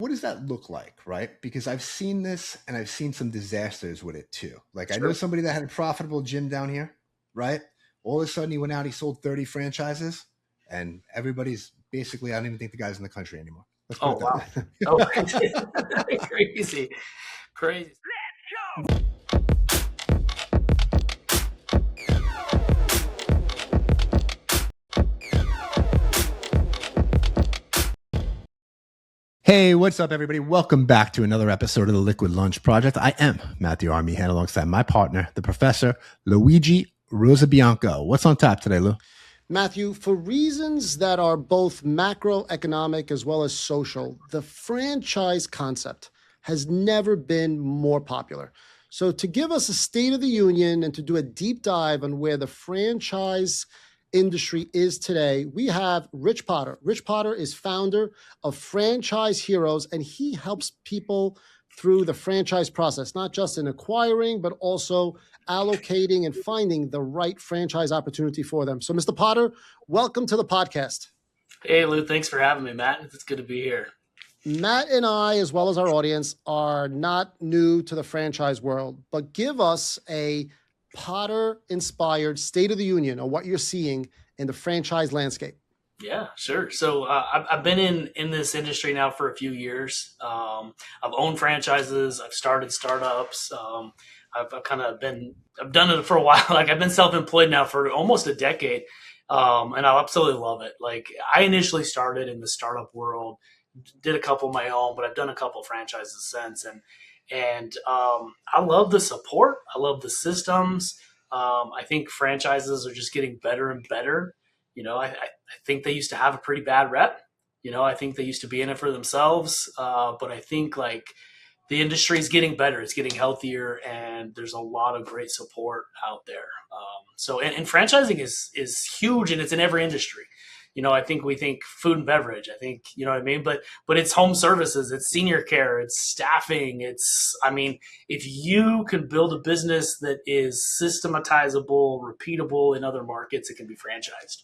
what does that look like, right? Because I've seen this and I've seen some disasters with it too. Like I know somebody that had a profitable gym down here, right? All of a sudden he went out, he sold 30 franchises and everybody's basically, I don't even think the guy's in the country anymore. Let's put it that way. Oh, crazy. Crazy. Let's go. Hey, what's up, everybody? Welcome back to another episode of the Liquid Lunch Project. I am Matthew Armihan alongside my partner, the professor, Luigi Rosabianco. What's on tap today, Lou? Matthew, for reasons that are both macroeconomic as well as social, the franchise concept has never been more popular. So to give us a state of the union and to do a deep dive on where the franchise industry is today, we have Rich Potter. Rich Potter is founder of Franchise Heroes, and he helps people through the franchise process, not just in acquiring, but also allocating and finding the right franchise opportunity for them. So, Mr. Potter, welcome to the podcast. Hey, Lou, thanks for having me, Matt. It's good to be here. Matt and I, as well as our audience, are not new to the franchise world, but give us a Potter-inspired State of the Union on what you're seeing in the franchise landscape. Yeah, sure. So I've been in this industry now for a few years. I've owned franchises. I've started startups. I've done it for a while. Like I've been self-employed now for almost a decade, and I absolutely love it. Like I initially started in the startup world, did a couple of my own, but I've done a couple of franchises since, and I love the support. I love the systems. I think franchises are just getting better and better. You know, I think they used to have a pretty bad rep. You know, I think they used to be in it for themselves. But I think like the industry is getting better. It's getting healthier, and there's a lot of great support out there. And franchising is huge, and it's in every industry. You know, I think we think food and beverage. I think, you know what I mean? But it's home services, it's senior care, it's staffing. If you can build a business that is systematizable, repeatable in other markets, it can be franchised.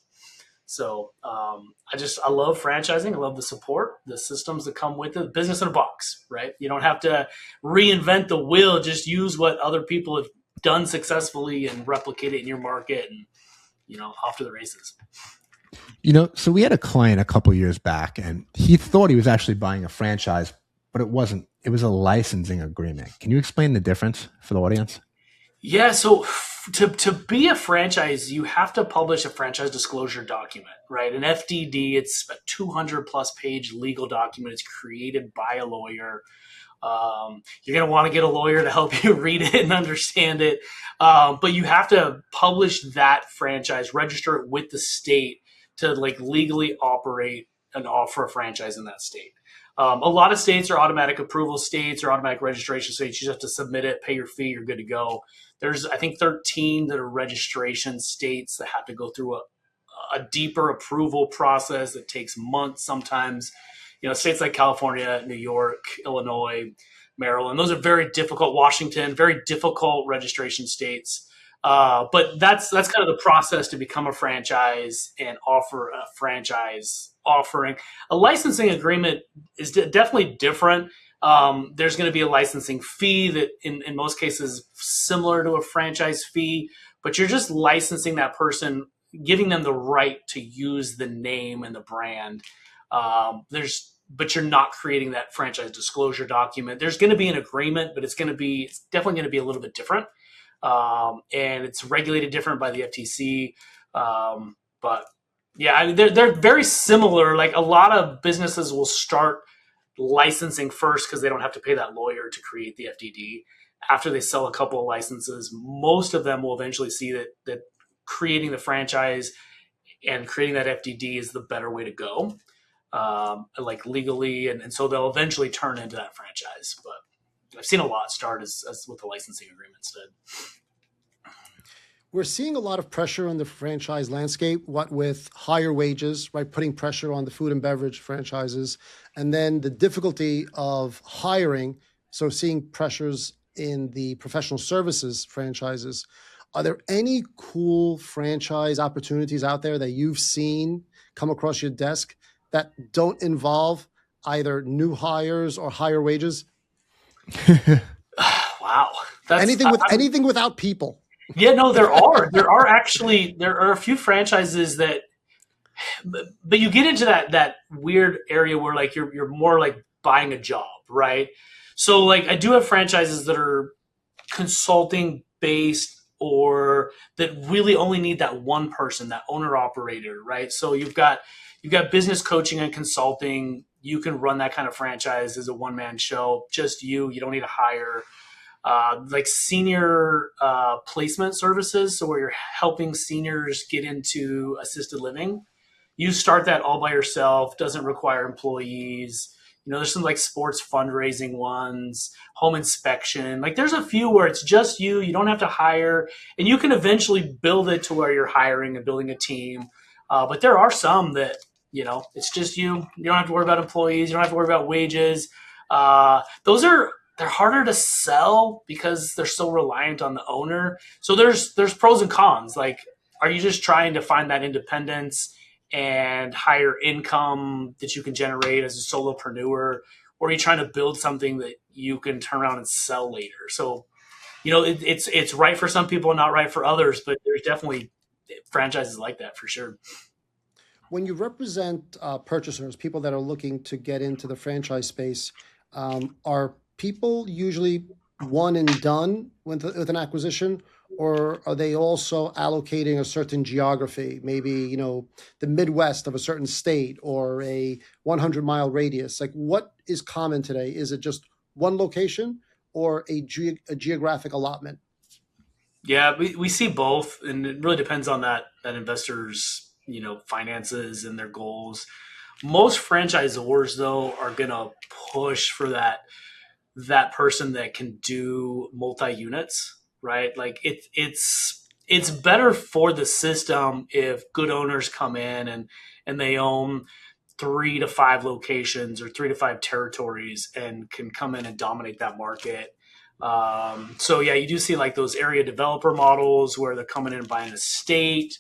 So I love franchising. I love the support, the systems that come with it, business in a box, right? You don't have to reinvent the wheel. Just use what other people have done successfully and replicate it in your market and, you know, off to the races. You know, so we had a client a couple of years back and he thought he was actually buying a franchise, but it wasn't. It was a licensing agreement. Can you explain the difference for the audience? Yeah, so to be a franchise, you have to publish a franchise disclosure document, right? An FDD, it's a 200 plus page legal document. It's created by a lawyer. You're going to want to get a lawyer to help you read it and understand it. But you have to publish that franchise, register it with the state to like legally operate and offer a franchise in that state. A lot of states are automatic approval states or automatic registration states. You just have to submit it, pay your fee, you're good to go. There's, I think, 13 that are registration states that have to go through a deeper approval process that takes months sometimes. You know, states like California, New York, Illinois, Maryland, those are very difficult. Washington, very difficult registration states. But that's kind of the process to become a franchise and offer a franchise offering. A licensing agreement is definitely different. There's going to be a licensing fee that in most cases similar to a franchise fee, but you're just licensing that person, giving them the right to use the name and the brand. But you're not creating that franchise disclosure document. There's going to be an agreement, but it's definitely going to be a little bit different. And it's regulated different by the FTC. But yeah, they're very similar. Like a lot of businesses will start licensing first because they don't have to pay that lawyer to create the FDD. After they sell a couple of licenses, most of them will eventually see that creating the franchise and creating that FDD is the better way to go, like legally. And so they'll eventually turn into that franchise. But I've seen a lot start as with the licensing agreement instead. We're seeing a lot of pressure on the franchise landscape, what with higher wages, right, putting pressure on the food and beverage franchises, and then the difficulty of hiring, so seeing pressures in the professional services franchises. Are there any cool franchise opportunities out there that you've seen come across your desk that don't involve either new hires or higher wages? Wow. Anything without people. Yeah, no, there are a few franchises that, but you get into that weird area where like you're more like buying a job, right? So like I do have franchises that are consulting based or that really only need that one person, that owner operator, right? So you've got business coaching and consulting. You can run that kind of franchise as a one man show, just you. You don't need to hire. Like senior placement services, so where you're helping seniors get into assisted living. You start that all by yourself, doesn't require employees. There's some like sports fundraising ones, home inspection. Like there's a few where it's just you. You don't have to hire, and you can eventually build it to where you're hiring and building a team. But there are some that, it's just you. You don't have to worry about employees. You don't have to worry about wages. They're harder to sell because they're so reliant on the owner. So there's pros and cons. Like, are you just trying to find that independence and higher income that you can generate as a solopreneur, or are you trying to build something that you can turn around and sell later? So, it's right for some people and not right for others, but there's definitely franchises like that for sure. When you represent purchasers, people that are looking to get into the franchise space, are people usually one and done with an acquisition, or are they also allocating a certain geography, maybe, the Midwest of a certain state or a 100-mile radius? Like, what is common today? Is it just one location or a geographic allotment? Yeah, we see both, and it really depends on that investor's, finances and their goals. Most franchisors, though, are going to push for that person that can do multi-units, right? Like it's better for the system if good owners come in and they own 3 to 5 locations or 3 to 5 territories and can come in and dominate that market. So yeah, you do see like those area developer models where they're coming in and buying a state,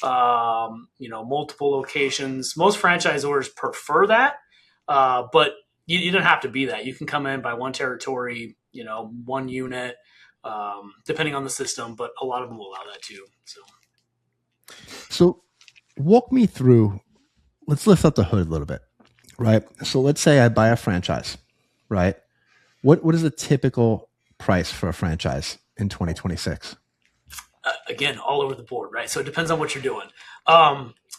multiple locations. Most franchisors prefer that, but you don't have to be that. You can come in by one territory, one unit, depending on the system, but a lot of them will allow that too. So walk me through, let's lift up the hood a little bit, right? So let's say I buy a franchise, right? What is the typical price for a franchise in 2026? Again, all over the board, right? So it depends on what you're doing.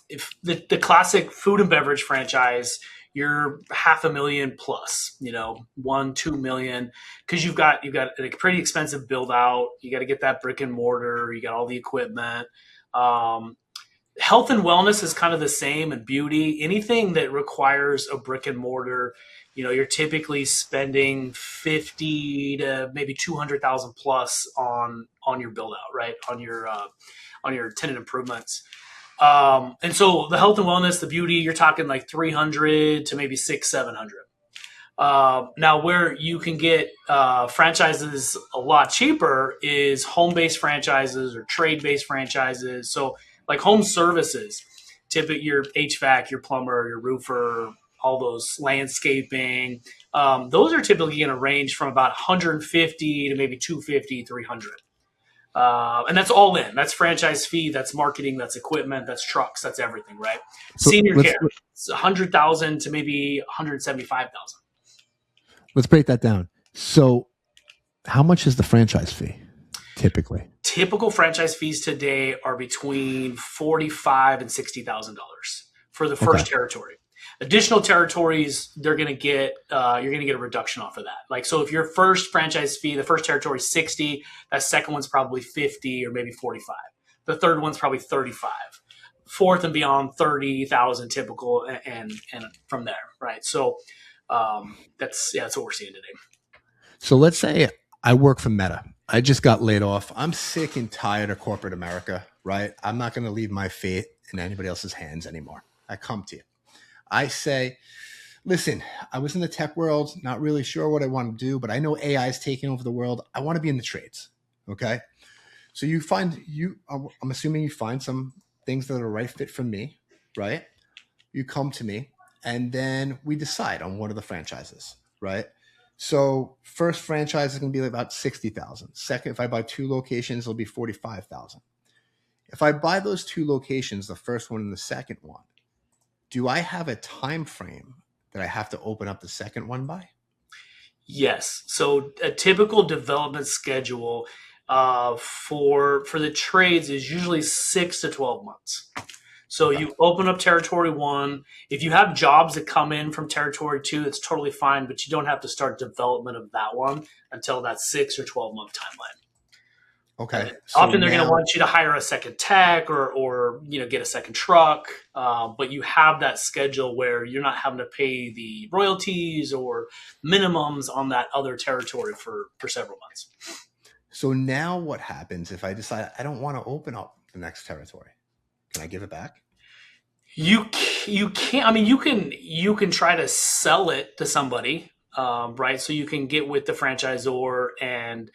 If the classic food and beverage franchise, you're $500,000 plus, 1-2 million, because you've got a pretty expensive build out. You got to get that brick and mortar. You got all the equipment. Health and wellness is kind of the same, and beauty. Anything that requires a brick and mortar, you're typically spending 50 to maybe 200,000 plus on your build out, right? On your tenant improvements. And so the health and wellness, the beauty, you're talking like 300 to maybe 600-700. Now where you can get franchises a lot cheaper is home-based franchises or trade-based franchises. So like home services, typically your HVAC, your plumber, your roofer, all those landscaping, those are typically going to range from about 150 to maybe 250, 300. And that's all in. That's franchise fee. That's marketing. That's equipment. That's trucks. That's everything, right? So senior care, it's 100,000 to maybe 175,000. Let's break that down. So, how much is the franchise fee typically? Typical franchise fees today are between $45,000 and $60,000 for the first territory. Additional territories, you're going to get a reduction off of that. Like, so if your first franchise fee, the first territory is 60, that second one's probably 50 or maybe 45. The third one's probably 35. Fourth and beyond, 30,000 typical, and from there, right? So that's what we're seeing today. So let's say I work for Meta. I just got laid off. I'm sick and tired of corporate America, right? I'm not going to leave my fate in anybody else's hands anymore. I come to you. I say, listen, I was in the tech world, not really sure what I want to do, but I know AI is taking over the world. I want to be in the trades. Okay. So I'm assuming you find some things that are a right fit for me, right? You come to me and then we decide on one of the franchises, right? So first franchise is going to be about 60,000. Second, if I buy 2 locations, it'll be 45,000. If I buy those 2 locations, the first one and the second one, do I have a time frame that I have to open up the second one by? Yes. So a typical development schedule for the trades is usually 6 to 12 months. So you open up territory 1. If you have jobs that come in from territory 2, it's totally fine, but you don't have to start development of that one until that 6 or 12-month timeline. Okay. So often they're going to want you to hire a second tech or get a second truck, but you have that schedule where you're not having to pay the royalties or minimums on that other territory for several months. So now what happens if I decide I don't want to open up the next territory? Can I give it back? You can't. I mean, you can try to sell it to somebody, right? So you can get with the franchisor and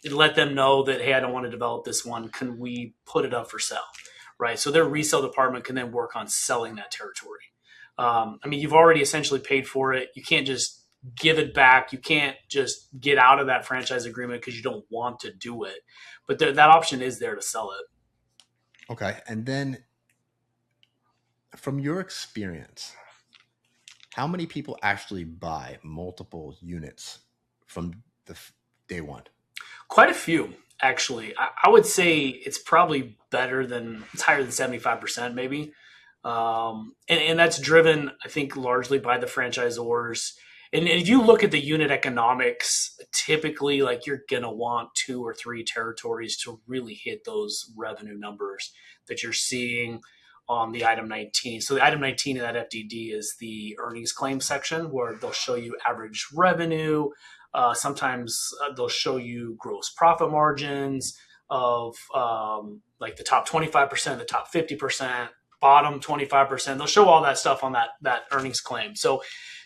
let them know that, hey, I don't want to develop this one. Can we put it up for sale, right? So their resale department can then work on selling that territory. I mean, you've already essentially paid for it. You can't just give it back. You can't just get out of that franchise agreement because you don't want to do it. But that option is there to sell it. Okay. And then from your experience, how many people actually buy multiple units from the day one? Quite a few, actually. I would say it's probably higher than 75% maybe. And that's driven, I think, largely by the franchisors. And if you look at the unit economics, typically like you're going to want 2 or 3 territories to really hit those revenue numbers that you're seeing on the item 19. So the item 19 in that FDD is the earnings claim section where they'll show you average revenue. Sometimes they'll show you gross profit margins of like the top 25%, the top 50%, bottom 25%. They'll show all that stuff on that earnings claim. So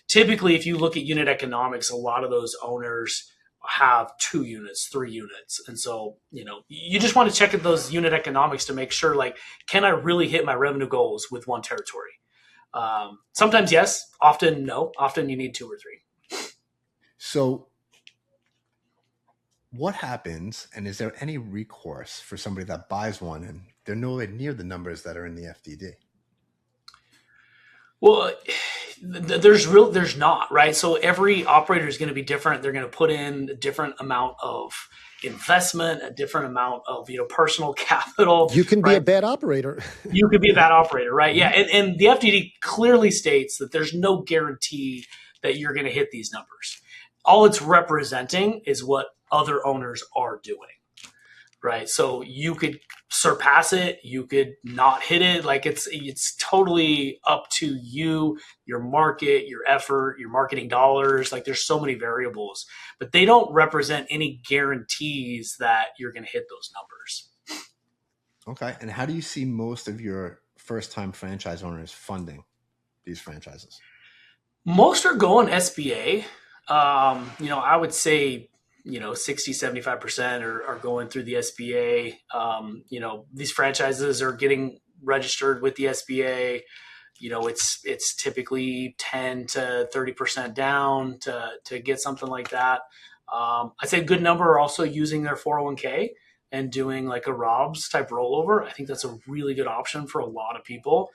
typically, if you look at unit economics, a lot of those owners have 2 units, 3 units. And so, you just want to check at those unit economics to make sure, like, can I really hit my revenue goals with one territory? Sometimes yes, often no. Often you need 2 or 3. So what happens, and is there any recourse for somebody that buys one and they're nowhere near the numbers that are in the FDD? Well, there's not, right? So every operator is going to be different. They're going to put in a different amount of investment, a different amount of personal capital. You can be a bad operator. You could be a bad operator, right? Yeah, and the FDD clearly states that there's no guarantee that you're going to hit these numbers. All it's representing is what other owners are doing, right? So you could surpass it, you could not hit it. Like it's totally up to you, your market, your effort, your marketing dollars. Like there's so many variables, but they don't represent any guarantees that you're going to hit those numbers. Okay. And how do you see most of your first-time franchise owners funding these franchises? Most are going SBA. I would say 60-75% are going through the SBA. These franchises are getting registered with the SBA. It's typically 10 to 30% down to get something like that. I'd say a good number are also using their 401k and doing like a ROBS type rollover. I think that's a really good option for a lot of people.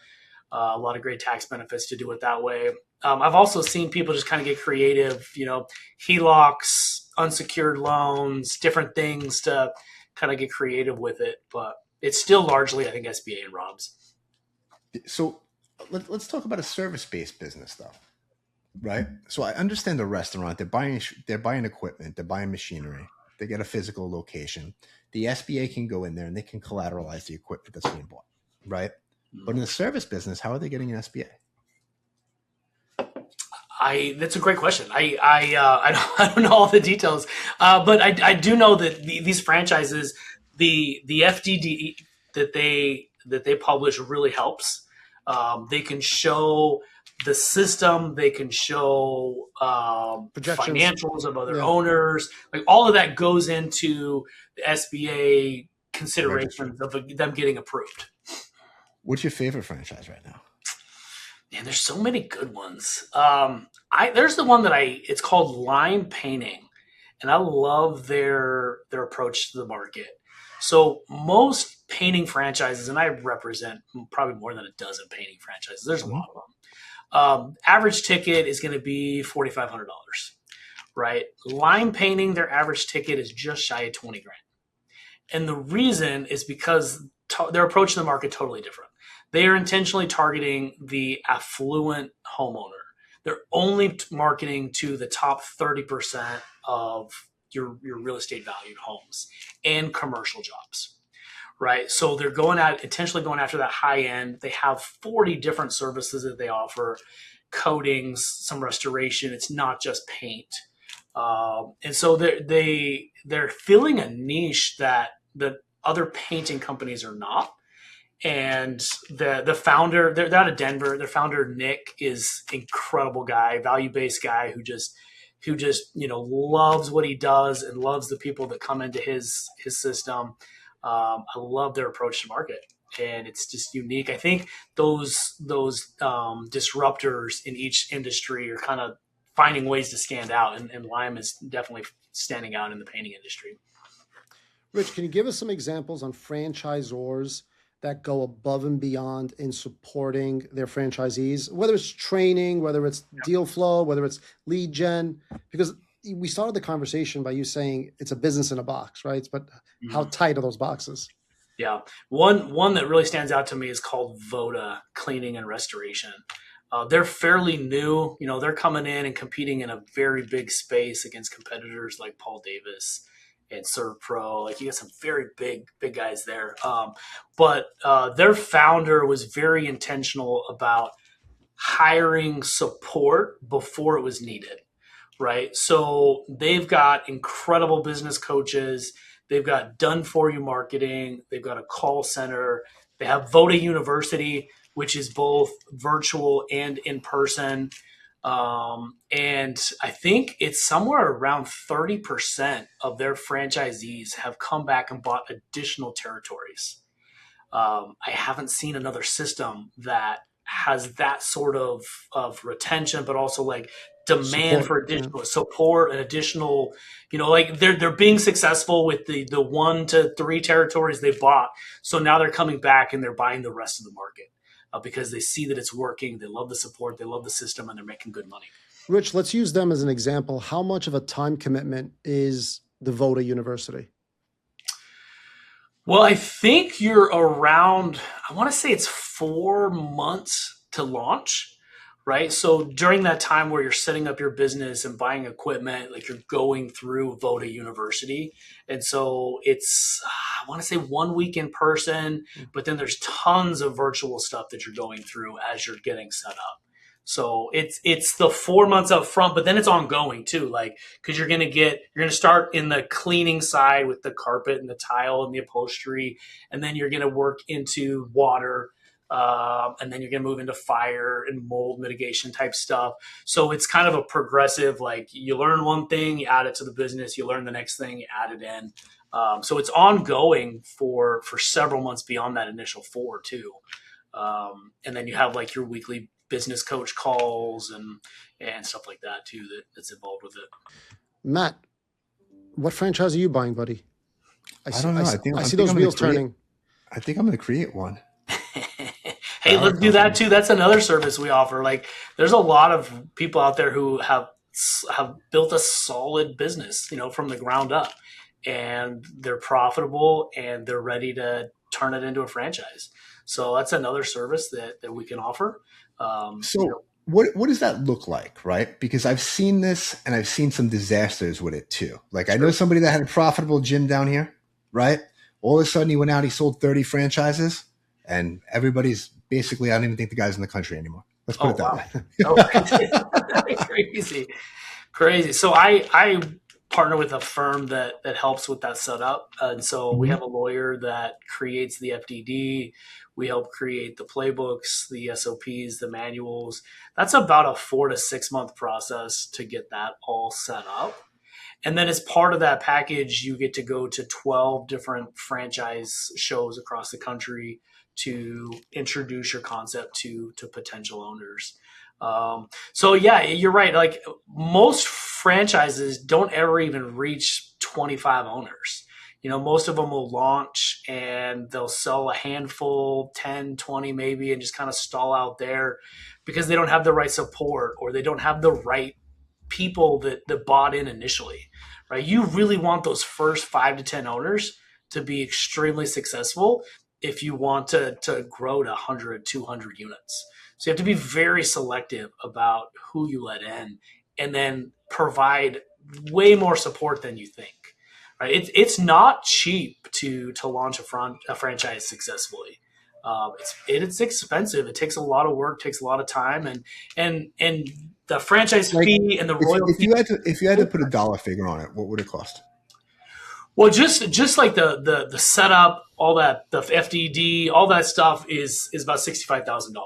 A lot of great tax benefits to do it that way. I've also seen people just kind of get creative, HELOCs, unsecured loans, different things to kind of get creative with it. But it's still largely, I think, SBA and ROBS. So let's talk about a service-based business, though, right? So I understand the restaurant. They're buying equipment. They're buying machinery. They get a physical location. The SBA can go in there and they can collateralize the equipment that's being bought, right? Mm-hmm. But in the service business, how are they getting an SBA? That's a great question. I don't know all the details, but I do know that these franchises, the FDD that they publish really helps. They can show the system. They can show financials of other owners. Like all of that goes into the SBA considerations of them getting approved. What's your favorite franchise right now? Man, there's so many good ones. There's the one that it's called Lime Painting, and I love their approach to the market. So most painting franchises, and I represent probably more than a dozen painting franchises. There's a Mhm. lot of them. Average ticket is going to be $4,500, right? Lime Painting, their average ticket is just shy of 20 grand. And the reason is because their approach to the market totally different. They are intentionally targeting the affluent homeowner. They're only marketing to the top 30% of your real estate valued homes and commercial jobs, right? So they're intentionally going after that high end. They have 40 different services that they offer, coatings, some restoration. It's not just paint. And so they're filling a niche that the other painting companies are not. And the founder, they're out of Denver. Their founder Nick is incredible guy, value based guy who just loves what he does and loves the people that come into his system. I love their approach to market, and it's just unique. I think those disruptors in each industry are kind of finding ways to stand out, and Lime is definitely standing out in the painting industry. Rich, can you give us some examples on franchisors that go above and beyond in supporting their franchisees, whether it's training, whether it's deal flow, whether it's lead gen? Because we started the conversation by you saying it's a business in a box, right? But how tight are those boxes? Yeah. One that really stands out to me is called Voda Cleaning and Restoration. They're fairly new. They're coming in and competing in a very big space against competitors like Paul Davis and Serve Pro. Like, you got some very big guys there. But their founder was very intentional about hiring support before it was needed, right? So they've got incredible business coaches. They've got done for you marketing. They've got a call center. They have Voda University, which is both virtual and in person. And I think it's somewhere around 30% of their franchisees have come back and bought additional territories. I haven't seen another system that has that sort of retention, but also like demand for additional support and additional, like they're being successful with the 1 to 3 territories they bought. So now they're coming back and they're buying the rest of the market because they see that it's working. They love the support. They love the system, and they're making good money. Rich, let's use them as an example. How much of a time commitment is the Voda University? Well, I think you're around, I want to say it's 4 months to launch, right? So during that time where you're setting up your business and buying equipment, like you're going through Voda University. And so it's, I want to say 1 week in person, but then there's tons of virtual stuff that you're going through as you're getting set up. So it's the 4 months up front, but then it's ongoing too. Like, cause you're going to start in the cleaning side with the carpet and the tile and the upholstery. And then you're going to work into water. And then you're going to move into fire and mold mitigation type stuff. So it's kind of a progressive, like you learn one thing, you add it to the business, you learn the next thing, you add it in. So it's ongoing for several months beyond that initial 4 too. And then you have like your weekly business coach calls and stuff like that too, that's involved with it. Matt, what franchise are you buying, buddy? I don't know. I see those wheels turning. I think I'm going to create one. Hey, let's do that too. That's another service we offer. Like, there's a lot of people out there who have built a solid business, from the ground up, and they're profitable and they're ready to turn it into a franchise. So that's another service that we can offer. What does that look like, right? Because I've seen this and I've seen some disasters with it too. Like, I know somebody that had a profitable gym down here, right? All of a sudden he went out, he sold 30 franchises, and everybody's basically, I don't even think the guy's in the country anymore. Let's put it that way. Crazy. So I partner with a firm that helps with that setup. And so we have a lawyer that creates the FDD. We help create the playbooks, the SOPs, the manuals. That's about a 4 to 6 month process to get that all set up. And then as part of that package, you get to go to 12 different franchise shows across the country to introduce your concept to potential owners. So yeah, you're right. Like most franchises don't ever even reach 25 owners. Most of them will launch and they'll sell a handful, 10, 20 maybe, and just kind of stall out there because they don't have the right support or they don't have the right people that bought in initially, right? You really want those first 5 to 10 owners to be extremely successful if you want to grow to 100, 200 units. So you have to be very selective about who you let in and then provide way more support than you think. Right? It's not cheap to launch a franchise successfully. It's expensive. It takes a lot of work, takes a lot of time, and the franchise fee and the royalty. If you had to put a dollar figure on it, what would it cost? Well, just like the setup, all that, the FDD, all that stuff is about $65,000.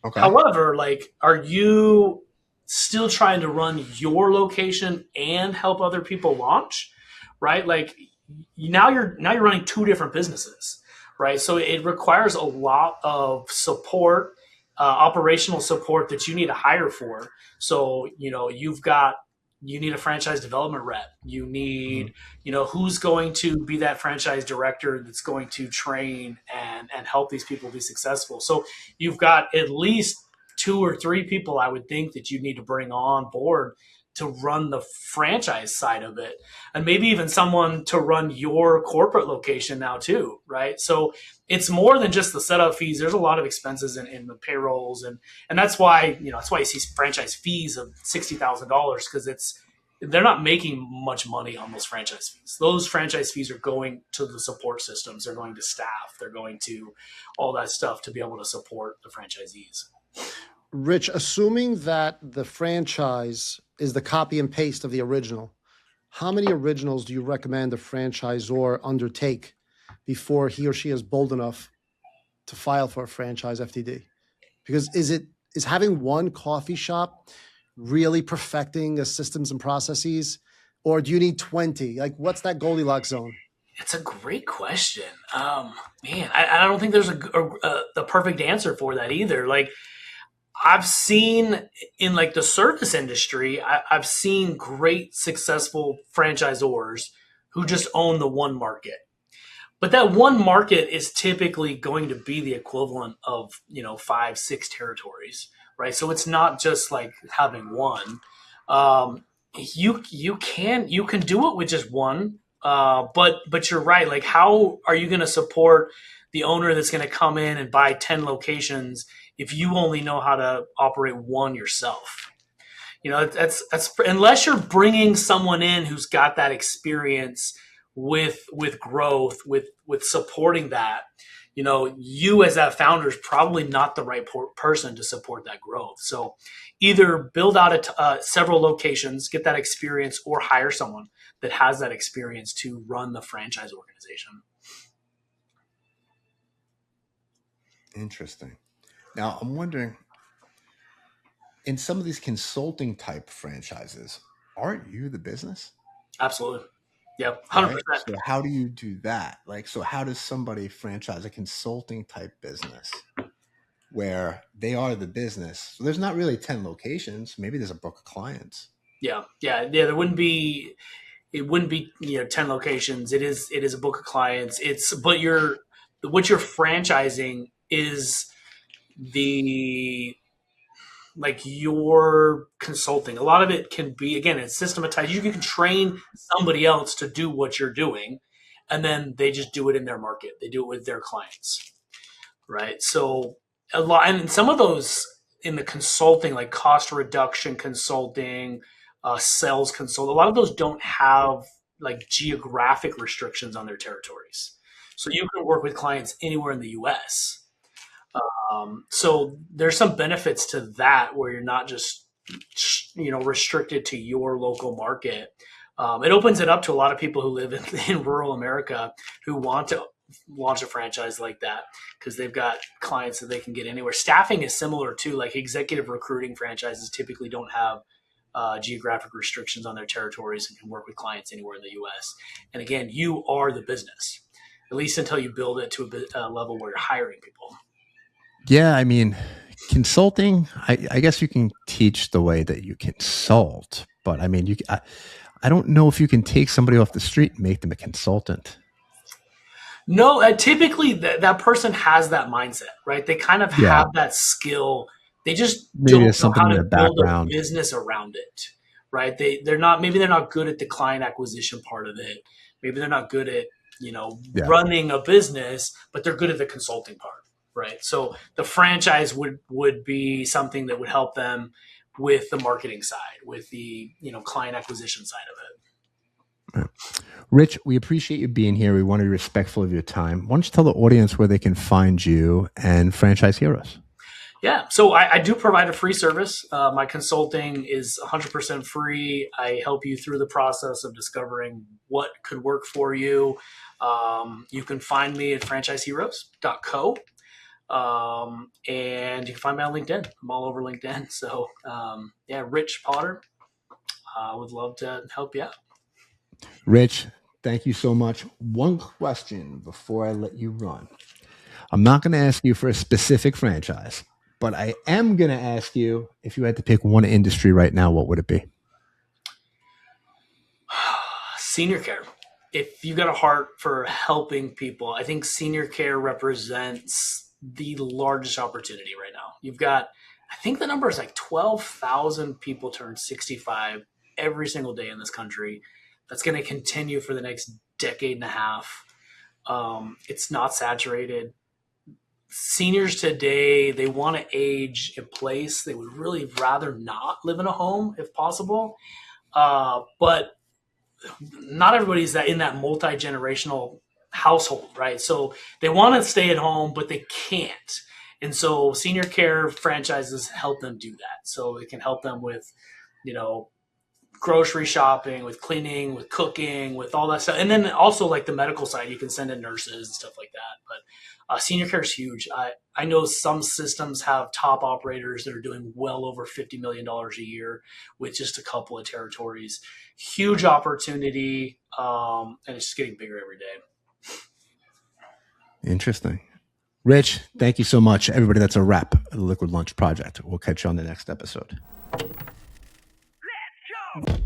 Okay. However, like, are you still trying to run your location and help other people launch? Right? Like now you're running 2 different businesses, right? So it requires a lot of support, operational support that you need to hire for. So, you need a franchise development rep. You need, who's going to be that franchise director that's going to train and help these people be successful. So you've got at least 2 or 3 people, I would think, that you need to bring on board to run the franchise side of it, and maybe even someone to run your corporate location now too, right? So it's more than just the setup fees. There's a lot of expenses in the payrolls, and that's why you see franchise fees of $60,000 because they're not making much money on those franchise fees. Those franchise fees are going to the support systems. They're going to staff. They're going to all that stuff to be able to support the franchisees. Rich, assuming that the franchise is the copy and paste of the original, how many originals do you recommend a franchisor undertake before he or she is bold enough to file for a franchise FDD? Because is having one coffee shop really perfecting the systems and processes, or do you need 20? Like, what's that Goldilocks zone? It's a great question. Man, I don't think there's a perfect answer for that either. Like, I've seen in like the service industry, I've seen great successful franchisors who just own the one market. But that one market is typically going to be the equivalent of, 5, 6 territories, right? So it's not just like having one. You can do it with just one, but you're right. Like, how are you going to support the owner that's going to come in and buy 10 locations if you only know how to operate one yourself? That's unless you're bringing someone in who's got that experience with growth, with supporting that. You as that founder is probably not the right person to support that growth. So either build out several locations, get that experience, or hire someone that has that experience to run the franchise organization. Interesting. Now, I'm wondering, in some of these consulting type franchises, aren't you the business? Absolutely. Yeah, 100%. Right? So how do you do that? Like, so how does somebody franchise a consulting type business where they are the business? So there's not really 10 locations. Maybe there's a book of clients. Yeah. There wouldn't be. It wouldn't be 10 locations. It is a book of clients. What you're franchising is your consulting. A lot of it can be, again, it's systematized. You can train somebody else to do what you're doing, and then they just do it in their market. They do it with their clients, right? So a lot, and some of those in the consulting, like cost reduction consulting, sales consult, a lot of those don't have like geographic restrictions on their territories. So you can work with clients anywhere in the US. So there's some benefits to that where you're not just, restricted to your local market. It opens it up to a lot of people who live in rural America who want to launch a franchise like that because they've got clients that they can get anywhere. Staffing is similar too. Like executive recruiting franchises typically don't have geographic restrictions on their territories and can work with clients anywhere in the US. And again, you are the business. at least until you build it to a level where you're hiring people. Yeah, I mean, consulting, I guess you can teach the way that you consult, but I mean, I don't know if you can take somebody off the street and make them a consultant. No, typically that person has that mindset, right? They kind of have that skill. They just Maybe don't know how to build background. a business around it, right? They're not good at the client acquisition part of it. Maybe they're not good at, running a business, but they're good at the consulting part, right? So the franchise would be something that would help them with the marketing side, with the, client acquisition side of it. Rich, we appreciate you being here. We want to be respectful of your time. Why don't you tell the audience where they can find you and Franchise Heroes? Yeah, so I do provide a free service. My consulting is 100% free. I help you through the process of discovering what could work for you. You can find me at franchiseheroes.co. And you can find me on LinkedIn. I'm all over LinkedIn. So, Rich Potter. I would love to help you out. Rich, thank you so much. One question before I let you run. I'm not going to ask you for a specific franchise, but I am going to ask you, if you had to pick one industry right now, what would it be? Senior care. If you got a heart for helping people, I think senior care represents the largest opportunity right now. You've got, I think the number is like 12,000 people turn 65 every single day in this country. That's going to continue for the next decade and a half. It's not saturated. Seniors today, they want to age in place. They would really rather not live in a home if possible. But not everybody's in that multi-generational household, right? So they want to stay at home, but they can't. And so senior care franchises help them do that. So it can help them with, grocery shopping, with cleaning, with cooking, with all that stuff. And then also like the medical side, you can send in nurses and stuff like that. But senior care is huge. I know some systems have top operators that are doing well over $50 million a year with just a couple of territories. Huge opportunity, and it's just getting bigger every day. Interesting. Rich, thank you so much. Everybody, that's a wrap of the Liquid Lunch Project. We'll catch you on the next episode. Let's go!